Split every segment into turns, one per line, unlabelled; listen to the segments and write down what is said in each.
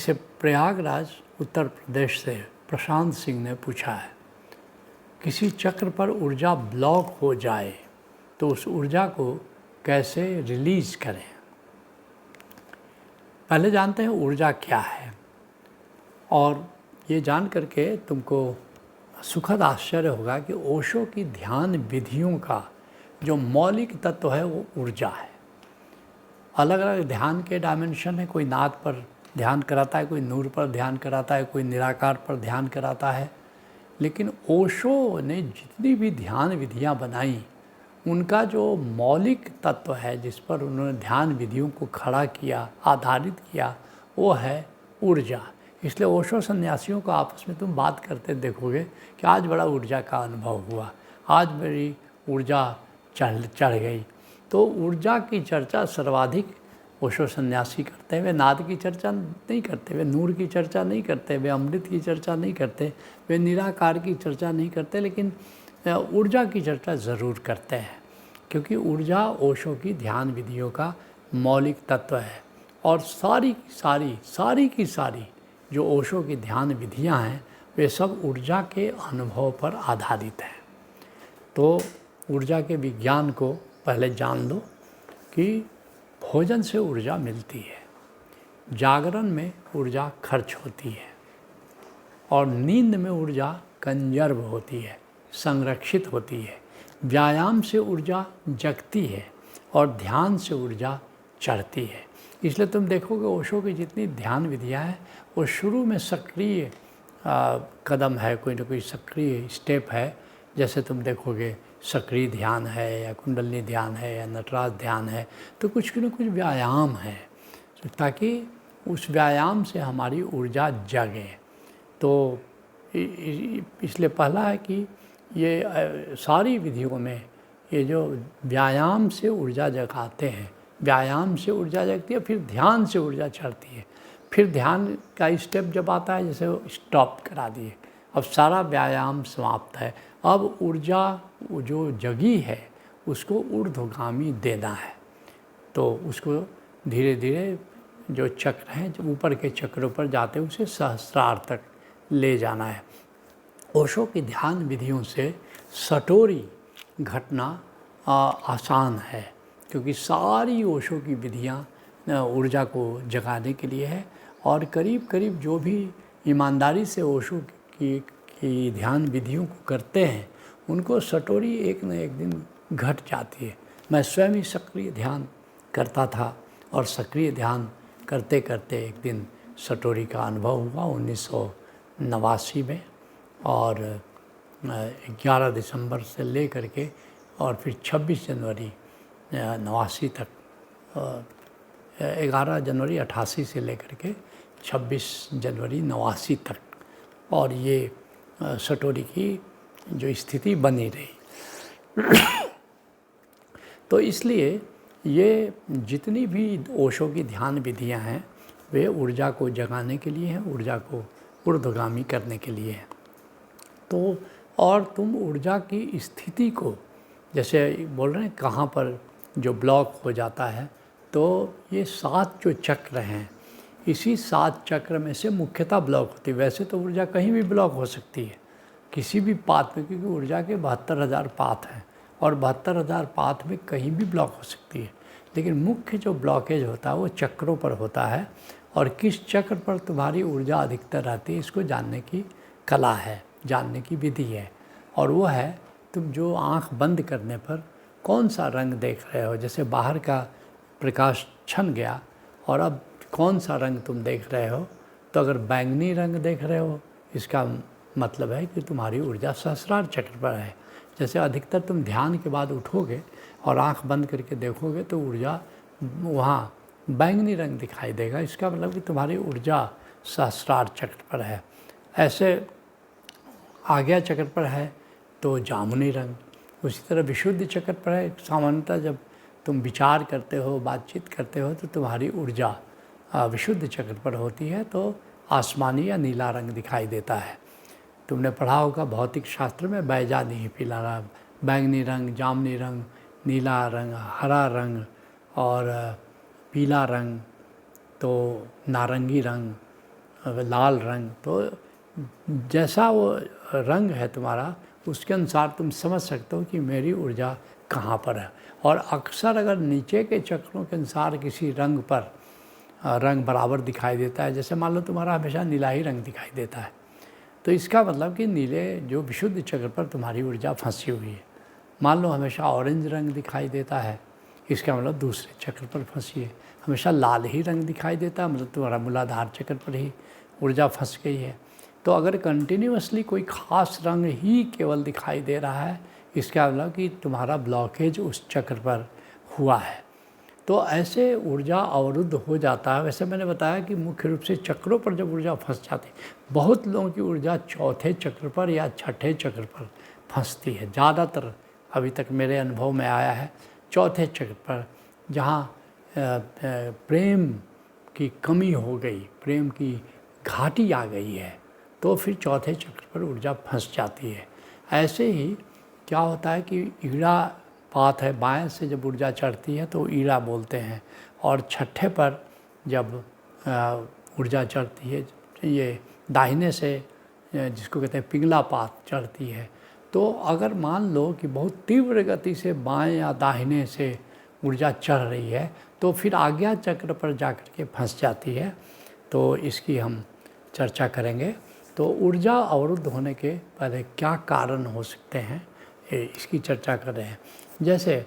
इसे प्रयागराज उत्तर प्रदेश से प्रशांत सिंह ने पूछा है। किसी चक्र पर ऊर्जा ब्लॉक हो जाए तो उस ऊर्जा को कैसे रिलीज़ करें। पहले जानते हैं ऊर्जा क्या है, और ये जान करके तुमको सुखद आश्चर्य होगा कि ओशो की ध्यान विधियों का जो मौलिक तत्व है वो ऊर्जा है। अलग अलग ध्यान के डायमेंशन है, कोई नाद पर ध्यान कराता है, कोई नूर पर ध्यान कराता है, कोई निराकार पर ध्यान कराता है। लेकिन ओशो ने जितनी भी ध्यान विधियां बनाई उनका जो मौलिक तत्व है जिस पर उन्होंने ध्यान विधियों को खड़ा किया, आधारित किया, वो है ऊर्जा। इसलिए ओशो सन्यासियों को आपस में तुम बात करते देखोगे कि आज बड़ा ऊर्जा का अनुभव हुआ, आज मेरी ऊर्जा चढ़ गई। तो ऊर्जा की चर्चा सर्वाधिक ओशो सन्यासी करते हैं। वे नाद की चर्चा नहीं करते, वे नूर की चर्चा नहीं करते, वे अमृत की चर्चा नहीं करते, वे निराकार की चर्चा नहीं करते, लेकिन ऊर्जा की चर्चा ज़रूर करते हैं, क्योंकि ऊर्जा ओशो की ध्यान विधियों का मौलिक तत्व है। और सारी की सारी जो ओशो की ध्यान विधियां हैं वे सब ऊर्जा के अनुभव पर आधारित हैं। तो ऊर्जा के विज्ञान को पहले जान लो कि भोजन से ऊर्जा मिलती है, जागरण में ऊर्जा खर्च होती है, और नींद में ऊर्जा कंजर्व होती है, संरक्षित होती है। व्यायाम से ऊर्जा जगती है और ध्यान से ऊर्जा चढ़ती है। इसलिए तुम देखोगे ओशो की जितनी ध्यान विधियाँ हैं वो शुरू में सक्रिय कदम है, कोई ना कोई सक्रिय स्टेप है। जैसे तुम देखोगे सक्रिय ध्यान है या कुंडलिनी ध्यान है या नटराज ध्यान है, तो कुछ न कुछ व्यायाम है ताकि उस व्यायाम से हमारी ऊर्जा जगे। तो इसलिए पहला है कि ये सारी विधियों में ये जो व्यायाम से ऊर्जा जगाते हैं, व्यायाम से ऊर्जा जगती है, फिर ध्यान से ऊर्जा चढ़ती है। फिर ध्यान का स्टेप जब आता है जैसे स्टॉप करा दिए, अब सारा व्यायाम समाप्त है, अब ऊर्जा जो जगी है उसको ऊर्ध्वगामी देना है। तो उसको धीरे धीरे जो चक्र हैं जो ऊपर के चक्रों पर जाते हैं उसे सहस्रार तक ले जाना है। ओशो की ध्यान विधियों से सटोरी घटना आसान है, क्योंकि सारी ओशो की विधियाँ ऊर्जा को जगाने के लिए है, और करीब करीब जो भी ईमानदारी से ओशो की ध्यान विधियों को करते हैं उनको सटोरी एक न एक दिन घट जाती है। मैं स्वयं ही सक्रिय ध्यान करता था, और सक्रिय ध्यान करते करते एक दिन सटोरी का अनुभव हुआ 1989 में, और 11 दिसंबर से ले करके और फिर 26 जनवरी 89 तक, 11 जनवरी 88 से लेकर के 26 जनवरी 89 तक, और ये सटोरी की जो स्थिति बनी रही। तो इसलिए ये जितनी भी ओशो की ध्यान विधियां हैं वे ऊर्जा को जगाने के लिए हैं, ऊर्जा को ऊर्ध्वगामी करने के लिए हैं। तो और तुम ऊर्जा की स्थिति को, जैसे बोल रहे हैं कहाँ पर जो ब्लॉक हो जाता है, तो ये 7 जो चक्र हैं, इसी 7 चक्र में से मुख्यतः ब्लॉक होती है। वैसे तो ऊर्जा कहीं भी ब्लॉक हो सकती है, किसी भी पाथ में, क्योंकि ऊर्जा के 72,000 पाथ हैं और 72,000 पाथ में कहीं भी ब्लॉक हो सकती है। लेकिन मुख्य जो ब्लॉकेज होता है वो चक्रों पर होता है, और किस चक्र पर तुम्हारी ऊर्जा अधिकतर रहती है इसको जानने की कला है, जानने की विधि है। और वो है तुम जो आँख बंद करने पर कौन सा रंग देख रहे हो। जैसे बाहर का प्रकाश छन गया और अब कौन सा रंग तुम देख रहे हो, तो अगर बैंगनी रंग देख रहे हो इसका मतलब है कि तुम्हारी ऊर्जा सहस्रार चक्र पर है। जैसे अधिकतर तुम ध्यान के बाद उठोगे और आंख बंद करके देखोगे तो ऊर्जा वहाँ बैंगनी रंग दिखाई देगा, इसका मतलब कि तुम्हारी ऊर्जा सहस्रार चक्र पर है। ऐसे आज्ञा चक्र पर है तो जामुनी रंग, उसी तरह विशुद्ध चक्र पर है। सामान्यतः जब तुम विचार करते हो, बातचीत करते हो, तो तुम्हारी ऊर्जा विशुद्ध चक्र पर होती है, तो आसमानी या नीला रंग दिखाई देता है। तुमने पढ़ा होगा भौतिक शास्त्र में बैजानी, पीला रंग, बैंगनी रंग, जामुनी रंग, नीला रंग, हरा रंग और पीला रंग, तो नारंगी रंग, लाल रंग, तो जैसा वो रंग है तुम्हारा उसके अनुसार तुम समझ सकते हो कि मेरी ऊर्जा कहाँ पर है। और अक्सर अगर नीचे के चक्रों के अनुसार किसी रंग पर रंग बराबर दिखाई देता है, जैसे मान लो तुम्हारा हमेशा नीला ही रंग दिखाई देता है, तो इसका मतलब कि नीले जो विशुद्ध चक्र पर तुम्हारी ऊर्जा फंसी हुई है। मान लो हमेशा ऑरेंज रंग दिखाई देता है, इसका मतलब दूसरे चक्र पर फंसी है। हमेशा लाल ही रंग दिखाई देता है, मतलब तुम्हारा मूलाधार चक्र पर ही ऊर्जा फंस गई है। तो अगर कंटिन्यूसली कोई ख़ास रंग ही केवल दिखाई दे रहा है, इसका मतलब कि तुम्हारा ब्लॉकेज उस चक्र पर हुआ है। तो ऐसे ऊर्जा अवरुद्ध हो जाता है। वैसे मैंने बताया कि मुख्य रूप से चक्रों पर जब ऊर्जा फंस जाती है, बहुत लोगों की ऊर्जा चौथे चक्र पर या छठे चक्र पर फंसती है। ज़्यादातर अभी तक मेरे अनुभव में आया है चौथे चक्र पर, जहाँ प्रेम की कमी हो गई, प्रेम की घाटी आ गई है, तो फिर चौथे चक्र पर ऊर्जा फंस जाती है। ऐसे ही क्या होता है कि ईड़ा पात है, बाएं से जब ऊर्जा चढ़ती है तो ईड़ा बोलते हैं, और छठे पर जब ऊर्जा चढ़ती है, ये दाहिने से जिसको कहते हैं पिंगला पात चढ़ती है, तो अगर मान लो कि बहुत तीव्र गति से बाएं या दाहिने से ऊर्जा चढ़ रही है, तो फिर आज्ञा चक्र पर जाकर के फंस जाती है। तो इसकी हम चर्चा करेंगे। तो ऊर्जा अवरुद्ध होने के पहले क्या कारण हो सकते हैं, इसकी चर्चा कर रहे हैं। जैसे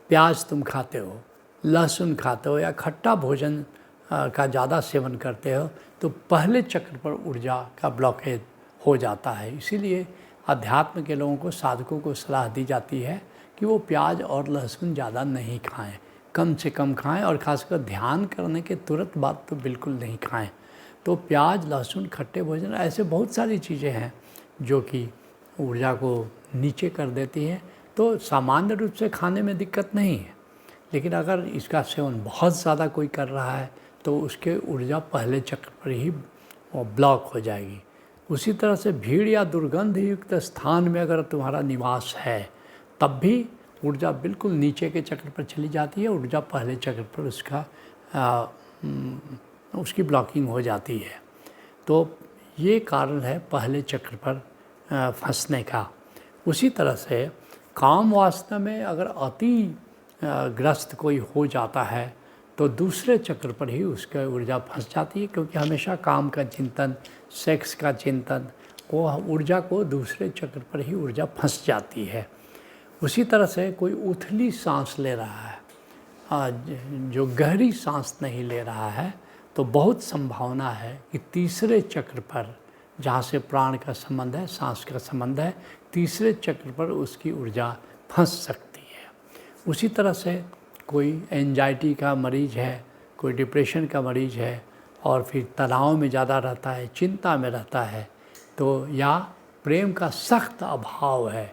प्याज तुम खाते हो, लहसुन खाते हो, या खट्टा भोजन का ज़्यादा सेवन करते हो, तो पहले चक्र पर ऊर्जा का ब्लॉकेज हो जाता है। इसीलिए अध्यात्म के लोगों को, साधकों को सलाह दी जाती है कि वो प्याज और लहसुन ज़्यादा नहीं खाएं, कम से कम खाएं, और ख़ासकर ध्यान करने के तुरंत बाद तो बिल्कुल नहीं खाएं। तो प्याज, लहसुन, खट्टे भोजन, ऐसे बहुत सारी चीज़ें हैं जो कि ऊर्जा को नीचे कर देती हैं। तो सामान्य रूप से खाने में दिक्कत नहीं है, लेकिन अगर इसका सेवन बहुत ज़्यादा कोई कर रहा है तो उसके ऊर्जा पहले चक्र पर ही वो ब्लॉक हो जाएगी। उसी तरह से भीड़ या दुर्गंध युक्त स्थान में अगर तुम्हारा निवास है, तब भी ऊर्जा बिल्कुल नीचे के चक्र पर चली जाती है, ऊर्जा पहले चक्र पर उसकी ब्लॉकिंग हो जाती है। तो ये कारण है पहले चक्र पर फंसने का। उसी तरह से काम वासना में अगर अति ग्रस्त कोई हो जाता है तो दूसरे चक्र पर ही उसका ऊर्जा फंस जाती है, क्योंकि हमेशा काम का चिंतन, सेक्स का चिंतन, वो ऊर्जा को दूसरे चक्र पर ही ऊर्जा फंस जाती है। उसी तरह से कोई उथली सांस ले रहा है, जो गहरी सांस नहीं ले रहा है, तो बहुत संभावना है कि तीसरे चक्र पर, जहाँ से प्राण का संबंध है, सांस का संबंध है, तीसरे चक्र पर उसकी ऊर्जा फंस सकती है। उसी तरह से कोई एंजाइटी का मरीज है, कोई डिप्रेशन का मरीज है, और फिर तनाव में ज़्यादा रहता है, चिंता में रहता है, तो या प्रेम का सख्त अभाव है,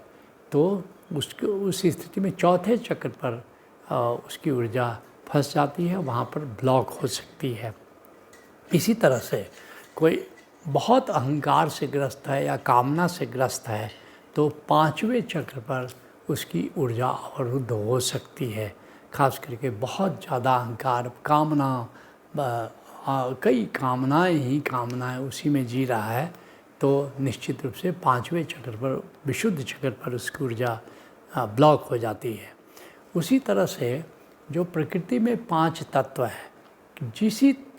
तो उसके उस स्थिति में चौथे चक्र पर उसकी ऊर्जा फंस जाती है, वहाँ पर ब्लॉक हो सकती है। इसी तरह से कोई बहुत अहंकार से ग्रस्त है या कामना से ग्रस्त है, तो पांचवें चक्र पर उसकी ऊर्जा अवरुद्ध हो सकती है। खास करके बहुत ज़्यादा अहंकार, कामना, कई कामनाएं उसी में जी रहा है, तो निश्चित रूप से पांचवें चक्र पर, विशुद्ध चक्र पर उसकी ऊर्जा ब्लॉक हो जाती है। उसी तरह से जो प्रकृति में 5 तत्व है,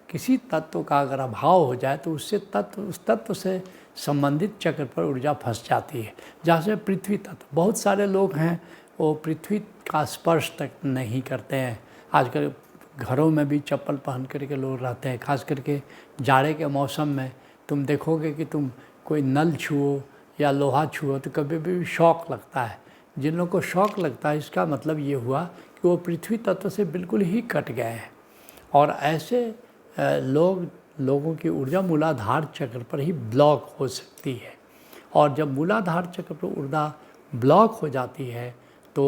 किसी तत्व का अगर अभाव हो जाए तो उस तत्व से संबंधित चक्र पर ऊर्जा फंस जाती है। जैसे पृथ्वी तत्व, बहुत सारे लोग हैं वो पृथ्वी का स्पर्श तक नहीं करते हैं। आजकल घरों में भी चप्पल पहन करके लोग रहते हैं। खास करके जाड़े के मौसम में तुम देखोगे कि तुम कोई नल छुओ या लोहा छुओ तो कभी भी शौक लगता है। जिन लोगों को शौक लगता है, इसका मतलब ये हुआ कि वो पृथ्वी तत्व से बिल्कुल ही कट गए हैं। और ऐसे लोगों की ऊर्जा मूलाधार चक्र पर ही ब्लॉक हो सकती है। और जब मूलाधार चक्र पर ऊर्जा ब्लॉक हो जाती है तो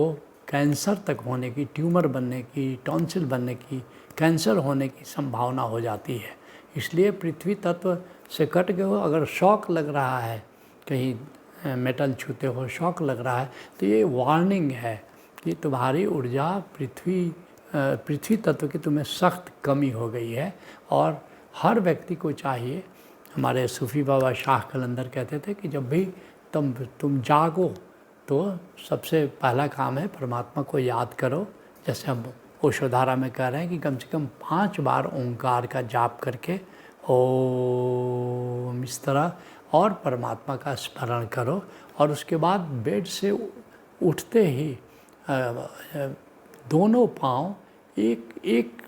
कैंसर तक होने की, ट्यूमर बनने की, टॉन्सिल बनने की, कैंसर होने की संभावना हो जाती है। इसलिए पृथ्वी तत्व से कट गए हो, अगर शॉक लग रहा है, कहीं मेटल छूते हो शॉक लग रहा है, तो ये वार्निंग है कि तुम्हारी ऊर्जा पृथ्वी तत्व की तुम्हें सख्त कमी हो गई है। और हर व्यक्ति को चाहिए, हमारे सूफ़ी बाबा शाह कलंदर कहते थे कि जब भी तुम जागो तो सबसे पहला काम है परमात्मा को याद करो। जैसे हम ओशोधारा में कह रहे हैं कि कम से कम 5 बार ओंकार का जाप करके ओम इस तरह और परमात्मा का स्मरण करो, और उसके बाद बेड से उठते ही दोनों पाँव एक एक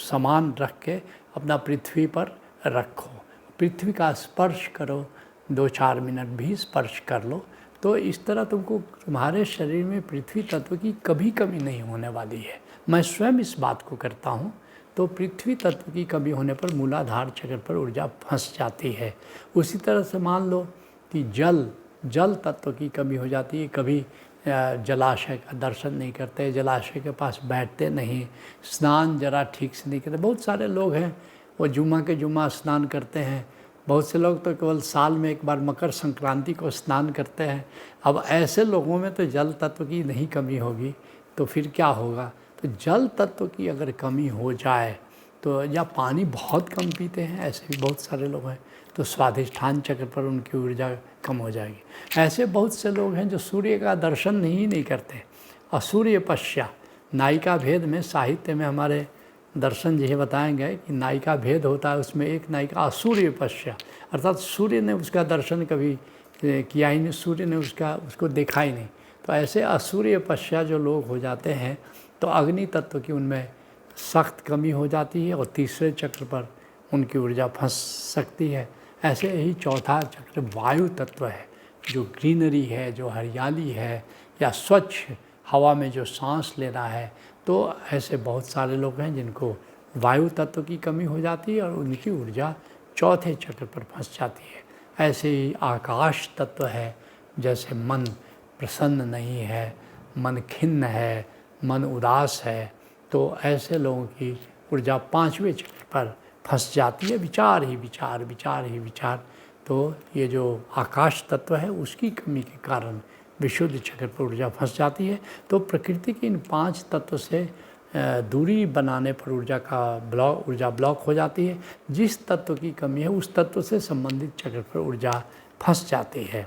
समान रख के अपना पृथ्वी पर रखो, पृथ्वी का स्पर्श करो, 2-4 मिनट भी स्पर्श कर लो। तो इस तरह तुमको तुम्हारे शरीर में पृथ्वी तत्व की कभी कमी नहीं होने वाली है। मैं स्वयं इस बात को करता हूँ। तो पृथ्वी तत्व की कमी होने पर मूलाधार चक्र पर ऊर्जा फंस जाती है। उसी तरह से मान लो कि जल तत्व की कमी हो जाती है। कभी जलाशय का दर्शन नहीं करते, जलाशय के पास बैठते नहीं, स्नान जरा ठीक से नहीं करते। बहुत सारे लोग हैं वो जुम्मा के जुम्मा स्नान करते हैं, बहुत से लोग तो केवल साल में एक बार मकर संक्रांति को स्नान करते हैं। अब ऐसे लोगों में तो जल तत्व की नहीं कमी होगी तो फिर क्या होगा। तो जल तत्व की अगर कमी हो जाए तो, या पानी बहुत कम पीते हैं, ऐसे भी बहुत सारे लोग हैं, तो स्वाधिष्ठान चक्र पर उनकी ऊर्जा कम हो जाएगी। ऐसे बहुत से लोग हैं जो सूर्य का दर्शन ही नहीं करते। असूर्य पश्या, नायिका भेद में साहित्य में हमारे दर्शन जी बताएंगे कि नायिका भेद होता है, उसमें एक नायिका असूर्य पश्या, अर्थात सूर्य ने उसका दर्शन कभी किया ही नहीं, सूर्य ने उसको देखा ही नहीं। तो ऐसे असूर्य पश्या जो लोग हो जाते हैं तो अग्नि तत्व की उनमें सख्त कमी हो जाती है और तीसरे चक्र पर उनकी ऊर्जा फंस सकती है। ऐसे ही चौथा चक्र वायु तत्व है, जो ग्रीनरी है, जो हरियाली है, या स्वच्छ हवा में जो सांस लेना है। तो ऐसे बहुत सारे लोग हैं जिनको वायु तत्व की कमी हो जाती है और उनकी ऊर्जा चौथे चक्र पर फंस जाती है। ऐसे ही आकाश तत्व है, जैसे मन प्रसन्न नहीं है, मन खिन्न है, मन उदास है, तो ऐसे लोगों की ऊर्जा 5वें चक्र पर फंस जाती है। विचार ही विचार, विचार ही विचार। तो ये जो आकाश तत्व है उसकी कमी के कारण विशुद्ध चक्र पर ऊर्जा फंस जाती है। तो प्रकृति की इन 5 तत्व से दूरी बनाने पर ऊर्जा ब्लॉक हो जाती है। जिस तत्व की कमी है उस तत्व से संबंधित चक्र पर ऊर्जा फंस जाती है।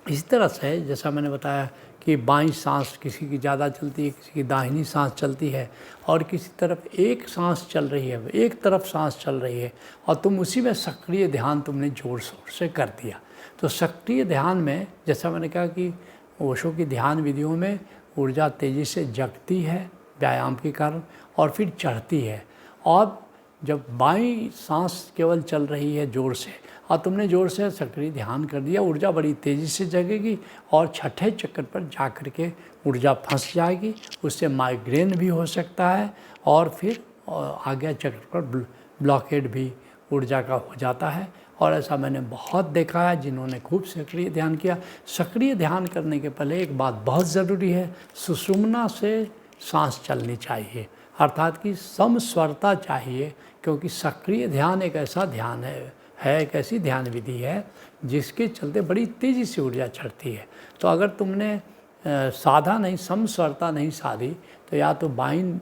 इस तरह से जैसा मैंने बताया कि बाईं सांस किसी की ज़्यादा चलती है, किसी की दाहिनी सांस चलती है, और किसी तरफ एक सांस चल रही है, एक तरफ सांस चल रही है, और तुम उसी में सक्रिय ध्यान तुमने ज़ोर शोर से कर दिया। तो सक्रिय ध्यान में जैसा मैंने कहा कि ओशो की ध्यान विधियों में ऊर्जा तेज़ी से जगती है व्यायाम के कारण और फिर चढ़ती है। और जब बाईं सांस केवल चल रही है ज़ोर से और तुमने ज़ोर से सक्रिय ध्यान कर दिया, ऊर्जा बड़ी तेज़ी से जगेगी और छठे चक्र पर जा कर के ऊर्जा फंस जाएगी। उससे माइग्रेन भी हो सकता है और फिर आगे चक्र पर ब्लॉकेड भी ऊर्जा का हो जाता है। और ऐसा मैंने बहुत देखा है जिन्होंने खूब सक्रिय ध्यान किया। सक्रिय ध्यान करने के पहले एक बात बहुत ज़रूरी है, सुषुम्ना से सांस चलनी चाहिए, अर्थात कि समस्वरता चाहिए, क्योंकि सक्रिय ध्यान एक ऐसा ध्यान है एक ऐसी ध्यान विधि है जिसके चलते बड़ी तेज़ी से ऊर्जा चढ़ती है। तो अगर तुमने साधा नहीं, समस्वरता नहीं साधी, तो या तो बाईं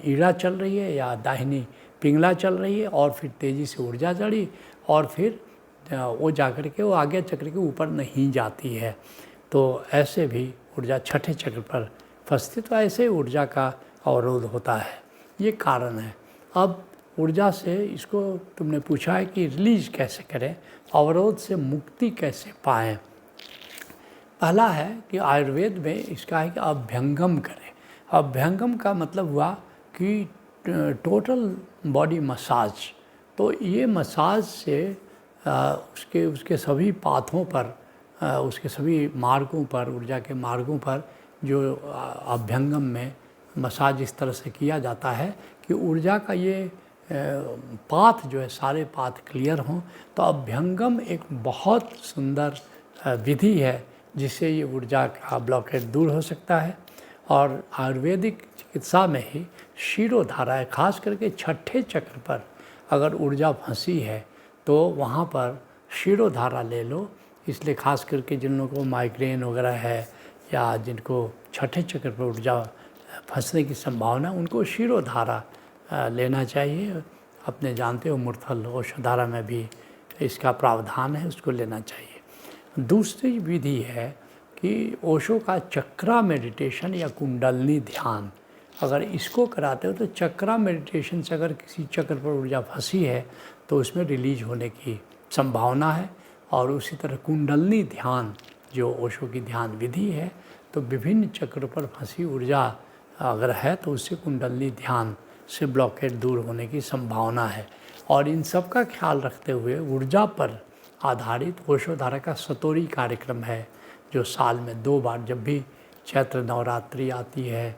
ईड़ा चल रही है या दाहिनी पिंगला चल रही है और फिर तेज़ी से ऊर्जा चढ़ी और फिर वो जाकर के वो आगे चक्र के ऊपर नहीं जाती है। तो ऐसे भी ऊर्जा छठे चक्र पर फंसती, तो ऐसे ऊर्जा का अवरोध होता है। ये कारण है। अब ऊर्जा से इसको तुमने पूछा है कि रिलीज कैसे करें, अवरोध से मुक्ति कैसे पाएँ। पहला है कि आयुर्वेद में इसका है कि अभ्यंगम करें। अभ्यंगम का मतलब हुआ कि टोटल बॉडी मसाज। तो ये मसाज से उसके सभी पाथों पर, उसके सभी मार्गों पर, ऊर्जा के मार्गों पर जो अभ्यंगम में मसाज इस तरह से किया जाता है कि ऊर्जा का ये पाथ जो है सारे पाथ क्लियर हों। तो अभ्यंगम एक बहुत सुंदर विधि है जिससे ये ऊर्जा का ब्लॉकेज दूर हो सकता है। और आयुर्वेदिक चिकित्सा में ही शिरोधारा है, खास करके छठे चक्र पर अगर ऊर्जा फंसी है तो वहाँ पर शिरोधारा ले लो। इसलिए खास करके जिन लोगों को माइग्रेन वगैरह है या जिनको छठे चक्र पर ऊर्जा फंसने की संभावना, उनको शिरोधारा लेना चाहिए। अपने जानते हो मूर्थल औषधारा में भी इसका प्रावधान है, उसको लेना चाहिए। दूसरी विधि है कि ओशो का चक्रा मेडिटेशन या कुंडलनी ध्यान, अगर इसको कराते हो तो चक्रा मेडिटेशन से अगर किसी चक्र पर ऊर्जा फंसी है तो उसमें रिलीज होने की संभावना है। और उसी तरह कुंडलनी ध्यान जो ओशो की ध्यान विधि है, तो विभिन्न चक्र पर फंसी ऊर्जा अगर है तो उससे कुंडलनी ध्यान से ब्लॉकेज दूर होने की संभावना है। और इन सब का ख्याल रखते हुए ऊर्जा पर आधारित ओशोधारा का सतोरी कार्यक्रम है, जो साल में 2 बार, जब भी चैत्र नवरात्रि आती है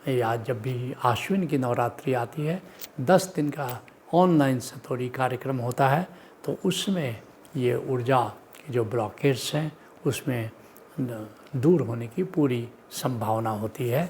या जब भी आश्विन की नवरात्रि आती है, 10 दिन का ऑनलाइन सतोरी कार्यक्रम होता है। तो उसमें ये ऊर्जा की जो ब्लॉकेज हैं उसमें दूर होने की पूरी संभावना होती है।